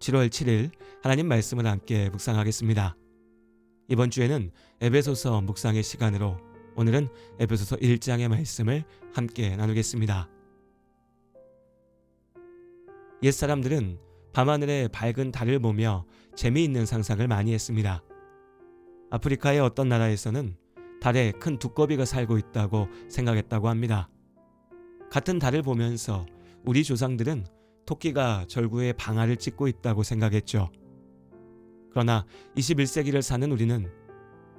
7월 7일 하나님 말씀을 함께 묵상하겠습니다. 이번 주에는 에베소서 묵상의 시간으로 오늘은 에베소서 1장의 말씀을 함께 나누겠습니다. 옛사람들은 밤하늘의 밝은 달을 보며 재미있는 상상을 많이 했습니다. 아프리카의 어떤 나라에서는 달에 큰 두꺼비가 살고 있다고 생각했다고 합니다. 같은 달을 보면서 우리 조상들은 토끼가 절구에 방아를 찧고 있다고 생각했죠. 그러나 21세기를 사는 우리는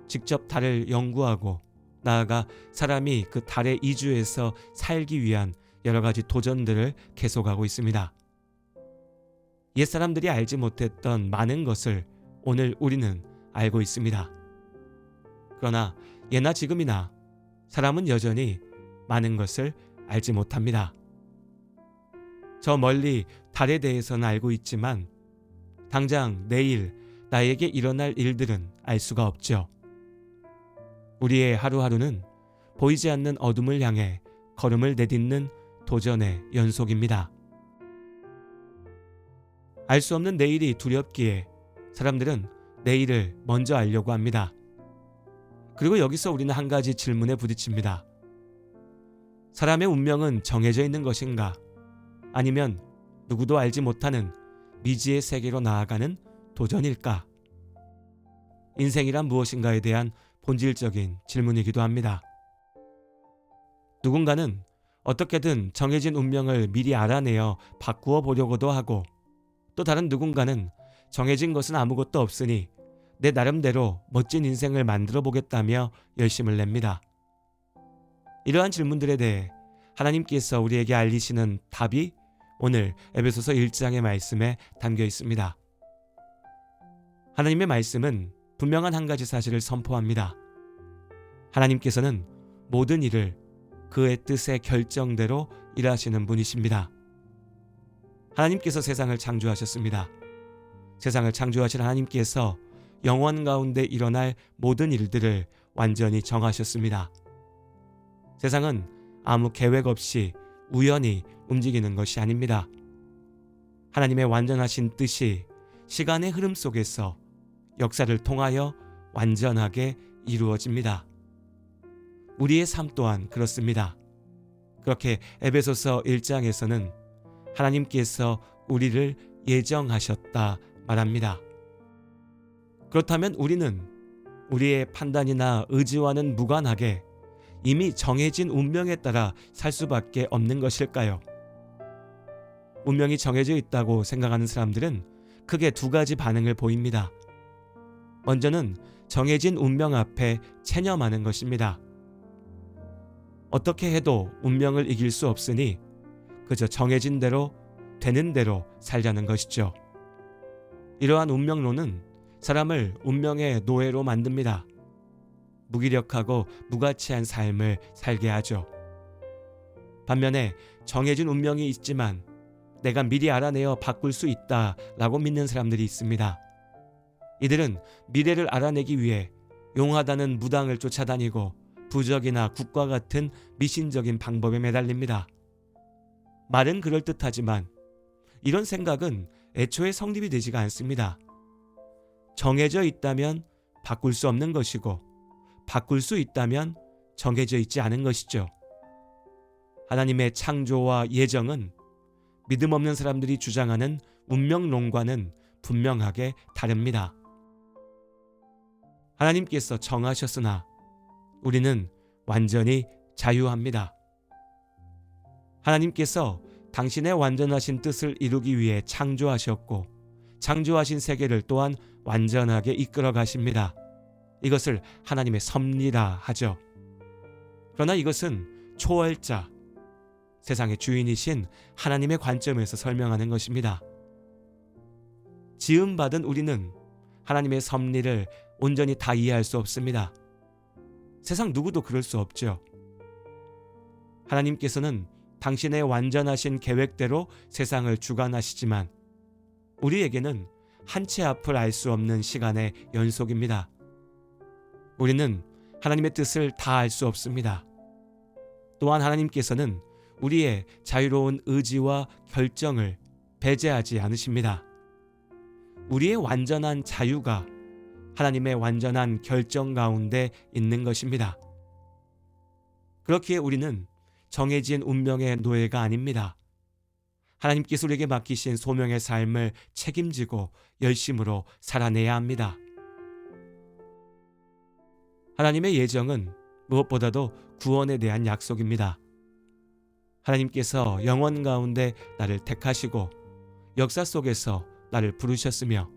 직접 달을 연구하고 나아가 사람이 그 달에 이주해서 살기 위한 여러 가지 도전들을 계속하고 있습니다. 옛사람들이 알지 못했던 많은 것을 오늘 우리는 알고 있습니다. 그러나 예나 지금이나 사람은 여전히 많은 것을 알지 못합니다. 저 멀리 달에 대해서는 알고 있지만 당장 내일 나에게 일어날 일들은 알 수가 없죠. 우리의 하루하루는 보이지 않는 어둠을 향해 걸음을 내딛는 도전의 연속입니다. 알 수 없는 내일이 두렵기에 사람들은 내일을 먼저 알려고 합니다. 그리고 여기서 우리는 한 가지 질문에 부딪힙니다. 사람의 운명은 정해져 있는 것인가? 아니면 누구도 알지 못하는 미지의 세계로 나아가는 도전일까? 인생이란 무엇인가에 대한 본질적인 질문이기도 합니다. 누군가는 어떻게든 정해진 운명을 미리 알아내어 바꾸어 보려고도 하고, 또 다른 누군가는 정해진 것은 아무것도 없으니 내 나름대로 멋진 인생을 만들어 보겠다며 열심을 냅니다. 이러한 질문들에 대해 하나님께서 우리에게 알리시는 답이 오늘 에베소서 1장의 말씀에 담겨 있습니다. 하나님의 말씀은 분명한 한 가지 사실을 선포합니다. 하나님께서는 모든 일을 그의 뜻의 결정대로 일하시는 분이십니다. 하나님께서 세상을 창조하셨습니다. 세상을 창조하신 하나님께서 영원 가운데 일어날 모든 일들을 완전히 정하셨습니다. 세상은 아무 계획 없이 우연히 움직이는 것이 아닙니다. 하나님의 완전하신 뜻이 시간의 흐름 속에서 역사를 통하여 완전하게 이루어집니다. 우리의 삶 또한 그렇습니다. 그렇게 에베소서 1장에서는 하나님께서 우리를 예정하셨다 말합니다. 그렇다면 우리는 우리의 판단이나 의지와는 무관하게 이미 정해진 운명에 따라 살 수밖에 없는 것일까요? 운명이 정해져 있다고 생각하는 사람들은 크게 두 가지 반응을 보입니다. 먼저는 정해진 운명 앞에 체념하는 것입니다. 어떻게 해도 운명을 이길 수 없으니 그저 정해진 대로 되는 대로 살자는 것이죠. 이러한 운명론은 사람을 운명의 노예로 만듭니다. 무기력하고 무가치한 삶을 살게 하죠. 반면에 정해진 운명이 있지만 내가 미리 알아내어 바꿀 수 있다라고 믿는 사람들이 있습니다. 이들은 미래를 알아내기 위해 용하다는 무당을 쫓아다니고 부적이나 국과 같은 미신적인 방법에 매달립니다. 말은 그럴듯하지만 이런 생각은 애초에 성립이 되지가 않습니다. 정해져 있다면 바꿀 수 없는 것이고 바꿀 수 있다면 정해져 있지 않은 것이죠. 하나님의 창조와 예정은 믿음 없는 사람들이 주장하는 운명론과는 분명하게 다릅니다. 하나님께서 정하셨으나 우리는 완전히 자유합니다. 하나님께서 당신의 완전하신 뜻을 이루기 위해 창조하셨고 창조하신 세계를 또한 완전하게 이끌어 가십니다. 이것을 하나님의 섭리라 하죠. 그러나 이것은 초월자, 세상의 주인이신 하나님의 관점에서 설명하는 것입니다. 지음받은 우리는 하나님의 섭리를 온전히 다 이해할 수 없습니다. 세상 누구도 그럴 수 없죠. 하나님께서는 당신의 완전하신 계획대로 세상을 주관하시지만 우리에게는 한 치 앞을 알 수 없는 시간의 연속입니다. 우리는 하나님의 뜻을 다 알 수 없습니다. 또한 하나님께서는 우리의 자유로운 의지와 결정을 배제하지 않으십니다. 우리의 완전한 자유가 하나님의 완전한 결정 가운데 있는 것입니다. 그렇기에 우리는 정해진 운명의 노예가 아닙니다. 하나님께서 우리에게 맡기신 소명의 삶을 책임지고 열심으로 살아내야 합니다. 하나님의 예정은 무엇보다도 구원에 대한 약속입니다. 하나님께서 영원 가운데 나를 택하시고 역사 속에서 나를 부르셨으며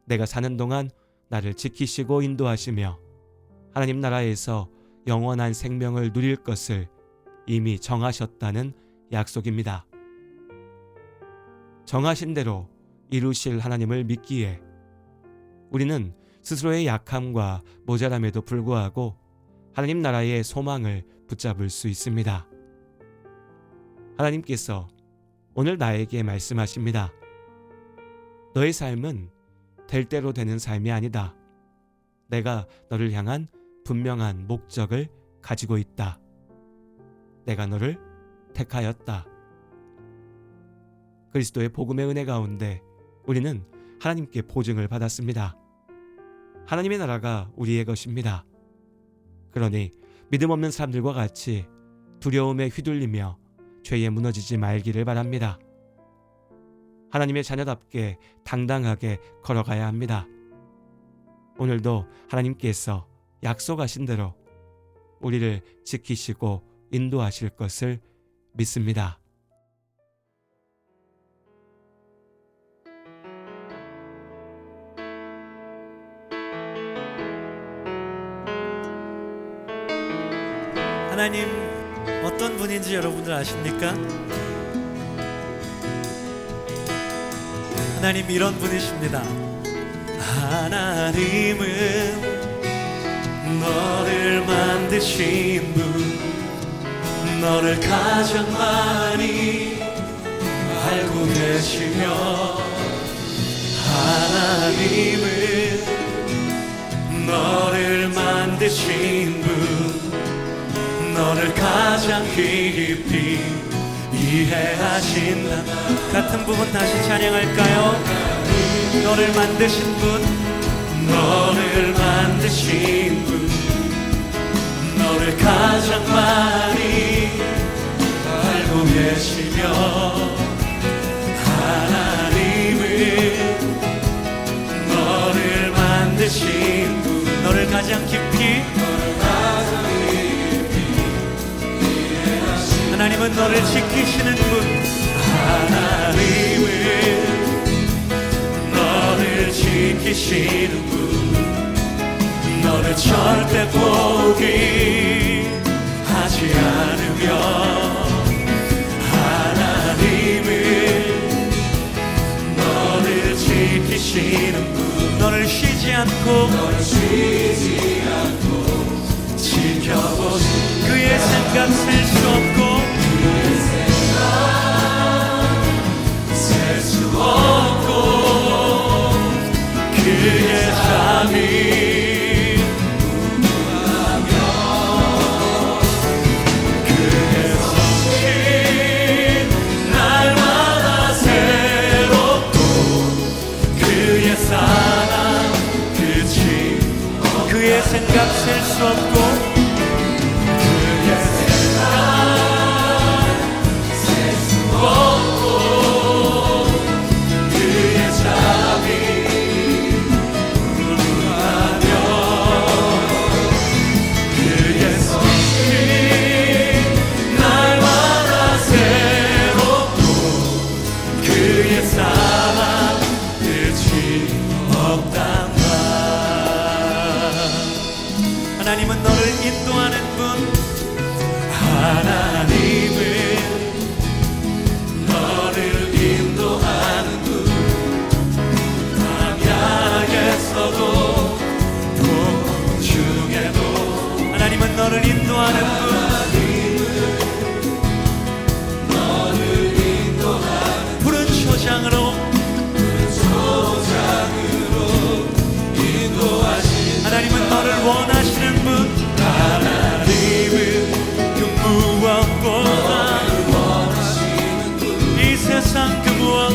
내가 사는 동안 나를 지키시고 인도하시며 하나님 나라에서 영원한 생명을 누릴 것을 이미 정하셨다는 약속입니다. 정하신 대로 이루실 하나님을 믿기에 우리는 스스로의 약함과 모자람에도 불구하고 하나님 나라의 소망을 붙잡을 수 있습니다. 하나님께서 오늘 나에게 말씀하십니다. 너의 삶은 될 대로 되는 삶이 아니다. 내가 너를 향한 분명한 목적을 가지고 있다. 내가 너를 택하였다. 그리스도의 복음의 은혜 가운데 우리는 하나님께 보증을 받았습니다. 하나님의 나라가 우리의 것입니다. 그러니 믿음 없는 사람들과 같이 두려움에 휘둘리며 죄에 무너지지 말기를 바랍니다. 하나님의 자녀답게 당당하게 걸어가야 합니다. 오늘도 하나님께서 약속하신 대로 우리를 지키시고 인도하실 것을 믿습니다. 하나님 어떤 분인지 여러분들 아십니까? 하나님 이런 분이십니다. 하나님은 너를 만드신 분, 너를 가장 많이 알고 계시며 하나님은 너를 만드신 분, 너를 가장 깊이 이해하신다. 같은 부분 다시 찬양할까요? 너를 만드신 분, 너를 만드신 분, 너를 가장 많이 알고 계시며 하나님은 너를 만드신 분, 너를 가장 깊이 하나님은 너를 지키시는 분, 하나님은 너를 지키시는 분, 너를 절대 포기하지 않으며 하나님은 너를 지키시는 분, 너를 쉬지 않고 지켜보시 그의 생각 셀 수 없고 셀 수 없고 그의 잠이 무궁하며 그의 성실 날마다 새롭고 그의 사랑 끝이 그의 생각 셀 수 없고 하나님은 너를 인도하는 분, 하나님은 너를 인도하는 분, 광야에서도 동풍 중에도 하나님은 너를 인도하는 분, 너를 인도하는 푸른 초장으로 인도하신 하나님은 너를 원하시는 분, 하나님은 그 무엇보다 이 세상 그 무엇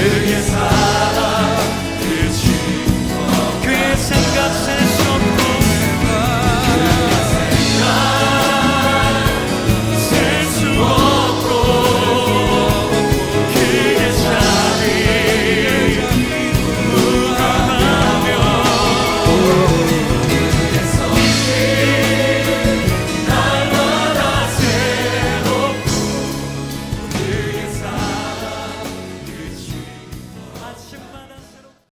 그의 사랑